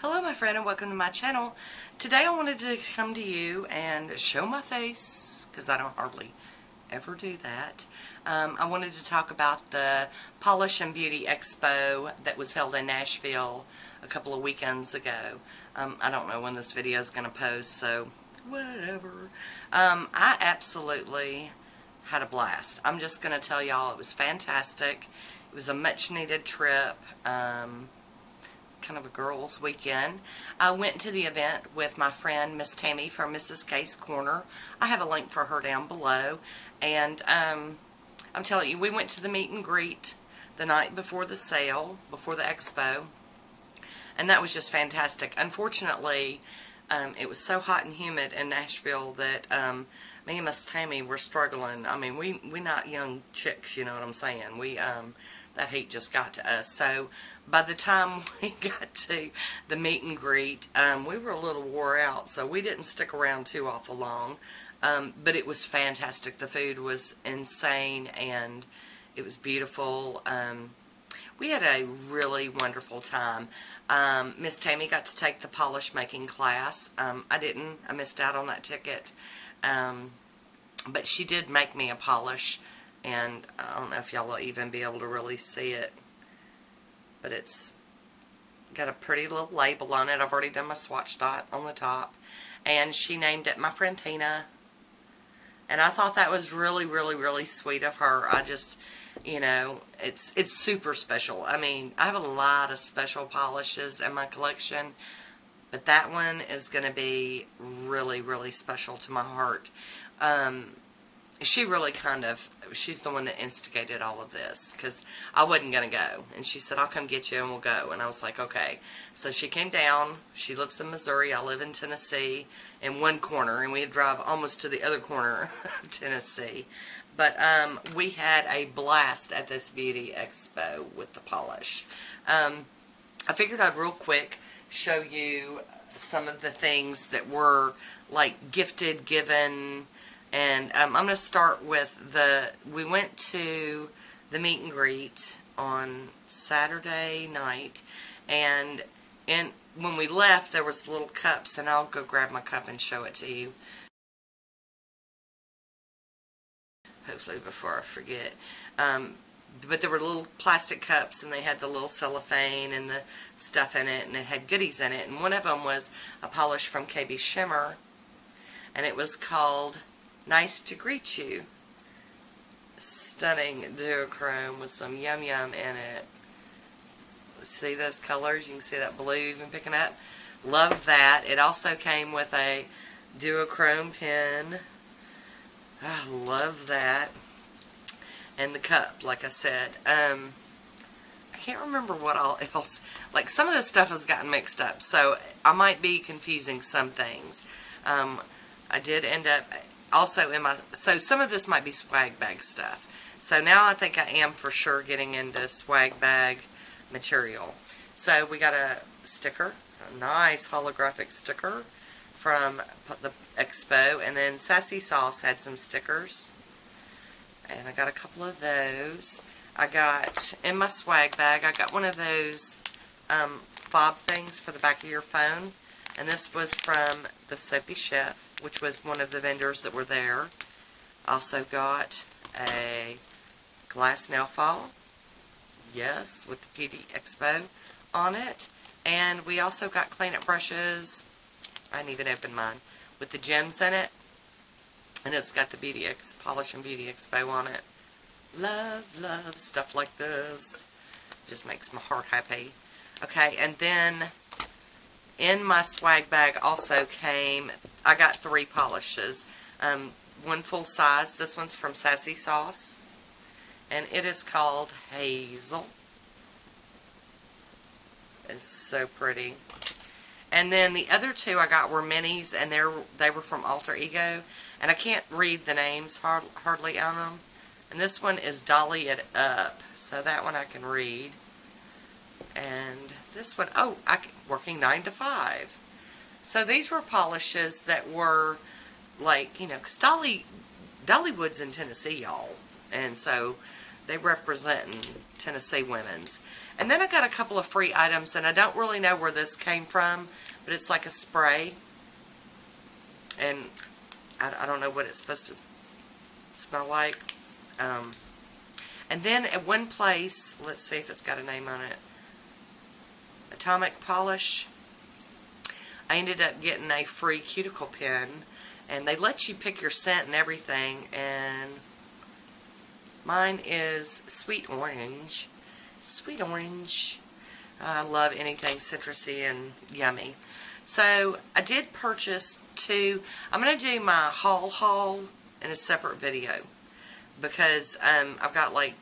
Hello my friend and welcome to my channel. Today I wanted to come to you and show my face because I don't hardly ever do that. I wanted to talk about the Polish and Beauty Expo that was held in Nashville a couple of weekends ago. I don't know when this video is going to post, so whatever. I absolutely had a blast. I'm just going to tell y'all it was fantastic. It was a much needed trip. Kind of a girls' weekend. I went to the event with my friend Miss Tammy from Mrs. K's Corner. I have a link for her down below. And I'm telling you, we went to the meet and greet the night before the sale, before the expo. And that was just fantastic. Unfortunately, it was so hot and humid in Nashville that me and Miss Tammy were struggling. I mean, we not young chicks, you know what I'm saying. That heat just got to us. So by the time we got to the meet and greet, we were a little wore out, so we didn't stick around too awful long. But it was fantastic. The food was insane, and it was beautiful. We had a really wonderful time. Miss Tammy got to take the polish making class. I didn't. I missed out on that ticket. But she did make me a polish, and I don't know if y'all will even be able to really see it. But it's got a pretty little label on it. I've already done my swatch dot on the top. And she named it my friend Tina. And I thought that was really, really, really sweet of her. I just, you know, it's super special. I mean, I have a lot of special polishes in my collection, but that one is going to be really, really special to my heart. She really she's the one that instigated all of this, because I wasn't going to go. And she said, I'll come get you and we'll go. And I was like, okay. So she came down. She lives in Missouri. I live in Tennessee, in one corner. And we had to drive almost to the other corner of Tennessee. But we had a blast at this beauty expo with the polish. I figured I'd real quick show you some of the things that were like gifted, given. And I'm going to start with we went to the meet and greet on Saturday night, and when we left there was little cups, and I'll go grab my cup and show it to you, hopefully before I forget. But there were little plastic cups, and they had the little cellophane and the stuff in it, and it had goodies in it, and one of them was a polish from KB Shimmer, and it was called Nice to Greet You. Stunning duochrome with some yum yum in it. See those colors? You can see that blue even picking up. Love that. It also came with a duochrome pen. I love that. And the cup, like I said. I can't remember what all else. Like, some of this stuff has gotten mixed up, so I might be confusing some things. I did end up also so some of this might be swag bag stuff. So now I think I am for sure getting into swag bag material. So we got a sticker, a nice holographic sticker from the Expo, and then Sassy Sauce had some stickers, and I got a couple of those. I got, in my swag bag, I got one of those fob things for the back of your phone, and this was from the Soapy Chef, which was one of the vendors that were there. Also got a glass nail file, yes, with the Beauty Expo on it. And we also got cleanup brushes. I didn't even open mine, with the gems in it. And it's got the Polish and Beauty Expo on it. Love, love stuff like this. Just makes my heart happy. Okay, and then in my swag bag also came, I got 3 polishes. One full size. This one's from Sassy Sauce, and it is called Hazel. It's so pretty. And then the other 2 I got were minis, and they were from Alter Ego, and I can't read the names hardly on them. And this one is Dolly It Up, so that one I can read. And this one, oh, working 9 to 5. So these were polishes that were like, you know, because Dollywood's in Tennessee, y'all. And so They representing Tennessee women's. And then I got a couple of free items, and I don't really know where this came from, but it's like a spray. And I don't know what it's supposed to smell like. And then at one place, let's see if it's got a name on it. Atomic Polish. I ended up getting a free cuticle pen, and they let you pick your scent and everything, and mine is sweet orange. Sweet orange. I love anything citrusy and yummy. So I did purchase 2. I'm going to do my haul in a separate video, because I've got like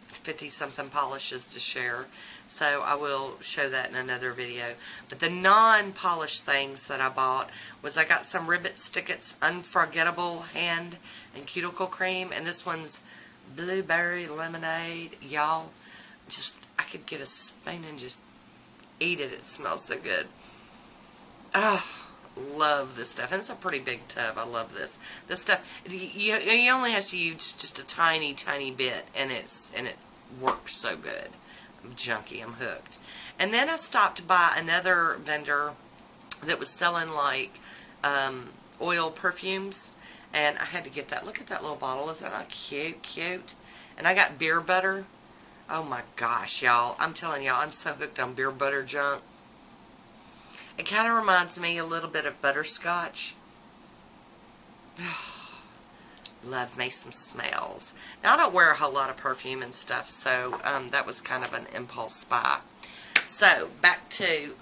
50 something polishes to share. So I will show that in another video. But the non-polished things that I bought was I got some Ribbit Stickets Unforgettable Hand and Cuticle Cream. And this one's Blueberry Lemonade. Y'all, just, I could get a spoon and just eat it. It smells so good. Oh, love this stuff. And it's a pretty big tub. I love this. This stuff, you only have to use just a tiny, tiny bit. And it works so good. I'm junky. I'm hooked. And then I stopped by another vendor that was selling like oil perfumes, and I had to get that. Look at that little bottle. Isn't that cute? Cute. And I got beer butter. Oh my gosh, y'all. I'm telling y'all, I'm so hooked on beer butter junk. It kind of reminds me a little bit of butterscotch. Love me some smells. Now, I don't wear a whole lot of perfume and stuff, so that was kind of an impulse buy. So, back to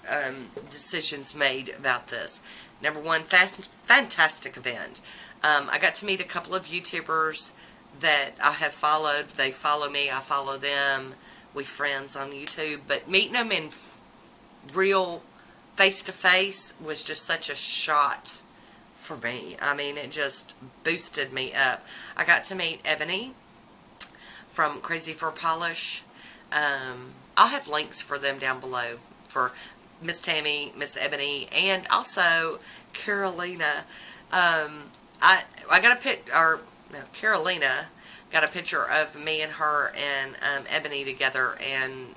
decisions made about this. Number one, fantastic event. I got to meet a couple of YouTubers that I have followed. They follow me, I follow them. We friends on YouTube. But meeting them in real face-to-face was just such a shot for me. I mean, it just boosted me up. I got to meet Ebony from Crazy for Polish. I'll have links for them down below for Miss Tammy, Miss Ebony, and also Carolina. I got a Carolina got a picture of me and her and Ebony together, and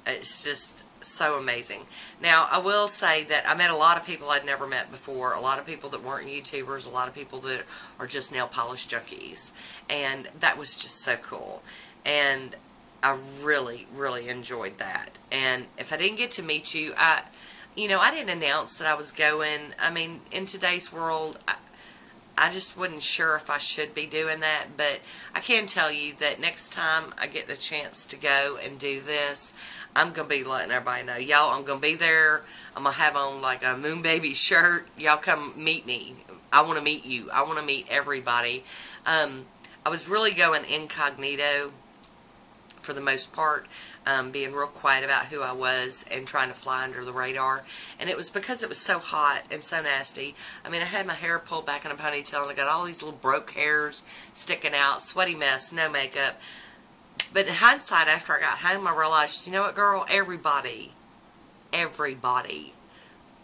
it's just so amazing. Now, I will say that I met a lot of people I'd never met before, a lot of people that weren't YouTubers, a lot of people that are just nail polish junkies, and that was just so cool, and I really, really enjoyed that. And if I didn't get to meet you, I didn't announce that I was going. I mean, in today's world, I just wasn't sure if I should be doing that, but I can tell you that next time I get the chance to go and do this, I'm going to be letting everybody know. Y'all, I'm going to be there. I'm going to have on like a Moon Baby shirt. Y'all come meet me. I want to meet you. I want to meet everybody. I was really going incognito for the most part, being real quiet about who I was and trying to fly under the radar. And it was because it was so hot and so nasty. I mean, I had my hair pulled back in a ponytail, and I got all these little broke hairs sticking out, sweaty mess, no makeup. But in hindsight, after I got home, I realized, you know what, girl? Everybody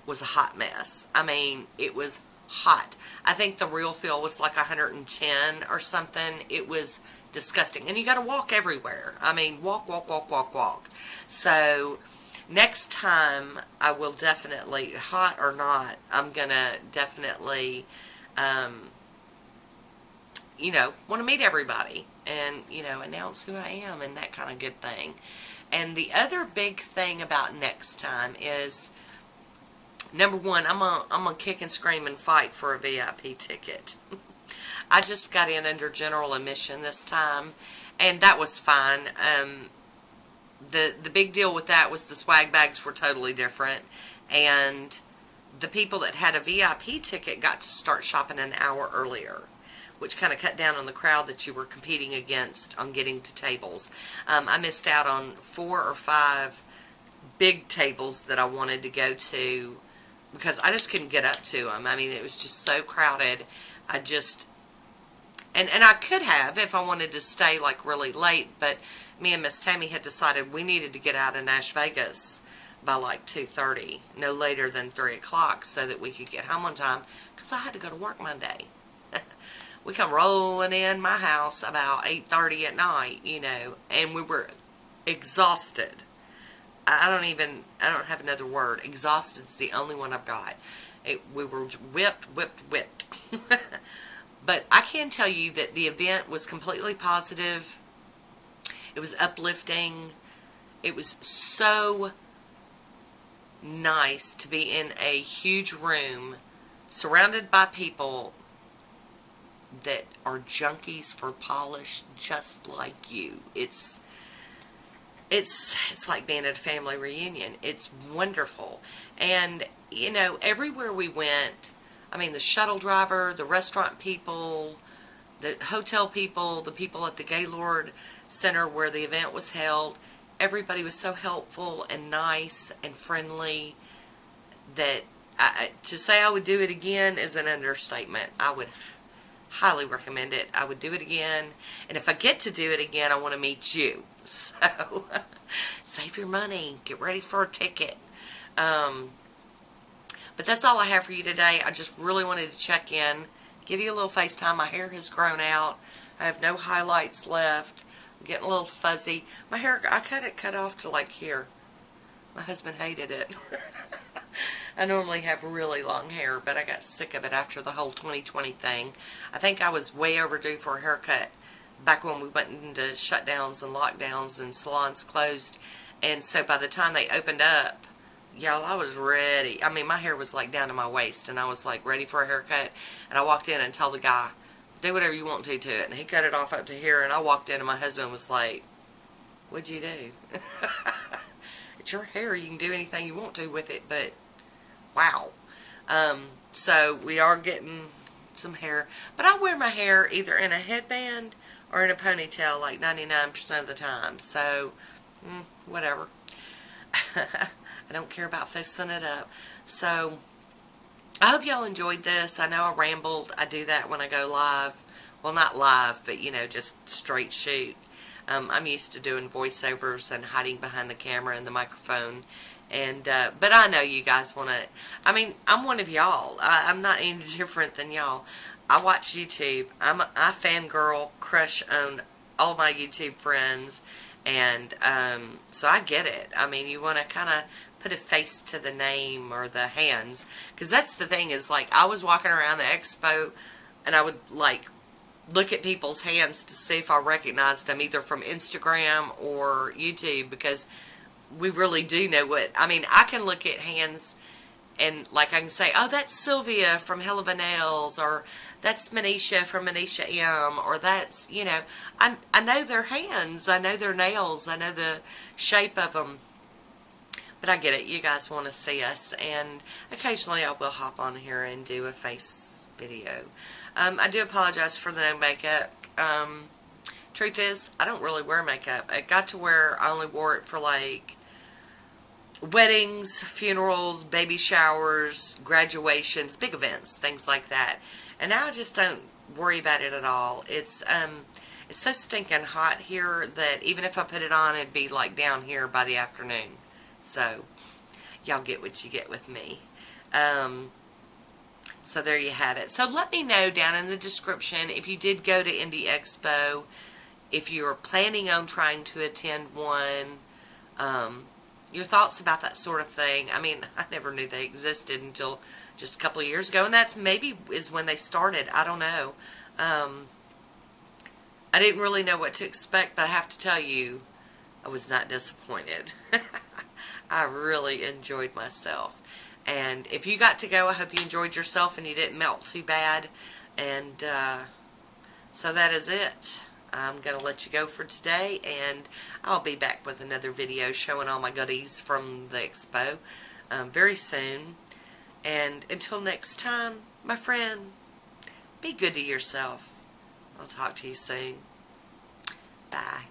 was a hot mess. I mean, it was hot. I think the real feel was like 110 or something. It was disgusting. And you got to walk everywhere. I mean, walk. So, next time, I will definitely, hot or not, I'm going to definitely, want to meet everybody. And, announce who I am and that kind of good thing. And the other big thing about next time is, number one, I'm gonna kick and scream and fight for a VIP ticket. I just got in under general admission this time, and that was fine. The big deal with that was the swag bags were totally different, and the people that had a VIP ticket got to start shopping an hour earlier, which kind of cut down on the crowd that you were competing against on getting to tables. I missed out on 4 or 5 big tables that I wanted to go to because I just couldn't get up to them. I mean, it was just so crowded. And I could have if I wanted to stay like really late, but me and Miss Tammy had decided we needed to get out of Nash Vegas by like 2:30, no later than 3 o'clock, so that we could get home on time, because I had to go to work Monday. we come rolling in my house about 8:30 at night, you know, and we were exhausted. I don't have another word. Exhausted's the only one I've got. We were whipped. But I can tell you that the event was completely positive. It was uplifting. It was so nice to be in a huge room surrounded by people that are junkies for polish just like you. It's like being at a family reunion. It's wonderful. And, you know, everywhere we went, I mean, the shuttle driver, the restaurant people, the hotel people, the people at the Gaylord Center where the event was held, everybody was so helpful and nice and friendly that to say I would do it again is an understatement. I would highly recommend it. I would do it again. And if I get to do it again, I want to meet you. So, save your money. Get ready for a ticket. But that's all I have for you today. I just really wanted to check in, give you a little FaceTime. My hair has grown out. I have no highlights left. I'm getting a little fuzzy. My hair, I cut off to like here. My husband hated it. I normally have really long hair, but I got sick of it after the whole 2020 thing. I think I was way overdue for a haircut back when we went into shutdowns and lockdowns and salons closed. And so by the time they opened up, y'all, I was ready. I mean, my hair was like down to my waist, and I was like ready for a haircut. And I walked in and told the guy, do whatever you want to it. And he cut it off up to here, and I walked in, and my husband was like, what'd you do? It's your hair. You can do anything you want to with it, but wow. So we are getting some hair. But I wear my hair either in a headband or in a ponytail like 99% of the time. So, whatever. I don't care about fixing it up. So, I hope y'all enjoyed this. I know I rambled. I do that when I go live. Well, not live, but, you know, just straight shoot. I'm used to doing voiceovers and hiding behind the camera and the microphone. And, but I know you guys want to, I mean, I'm one of y'all. I'm not any different than y'all. I watch YouTube. I fangirl, crush on all my YouTube friends. And, so I get it. I mean, you want to kind of put a face to the name or the hands. Because that's the thing is, like, I was walking around the expo and I would, like, look at people's hands to see if I recognized them either from Instagram or YouTube, because we really do know what, I mean, I can look at hands and, like, I can say, oh, that's Sylvia from Hell of a Nails, or that's Manisha from Manisha M, or that's, you know, I know their hands, I know their nails, I know the shape of them. But I get it, you guys want to see us, and occasionally I will hop on here and do a face video. I do apologize for the no makeup. Truth is, I don't really wear makeup. It got to where I only wore it for, like, weddings, funerals, baby showers, graduations, big events, things like that. And now I just don't worry about it at all. It's so stinking hot here that even if I put it on, it'd be like down here by the afternoon. So, y'all get what you get with me. So there you have it. So let me know down in the description if you did go to Indie Expo, if you're planning on trying to attend one, your thoughts about that sort of thing. I mean, I never knew they existed until just a couple of years ago, and that's maybe is when they started. I don't know. I didn't really know what to expect, but I have to tell you, I was not disappointed. I really enjoyed myself. And if you got to go, I hope you enjoyed yourself and you didn't melt too bad. And so that is it. I'm going to let you go for today, and I'll be back with another video showing all my goodies from the expo very soon. And until next time, my friend, be good to yourself. I'll talk to you soon. Bye.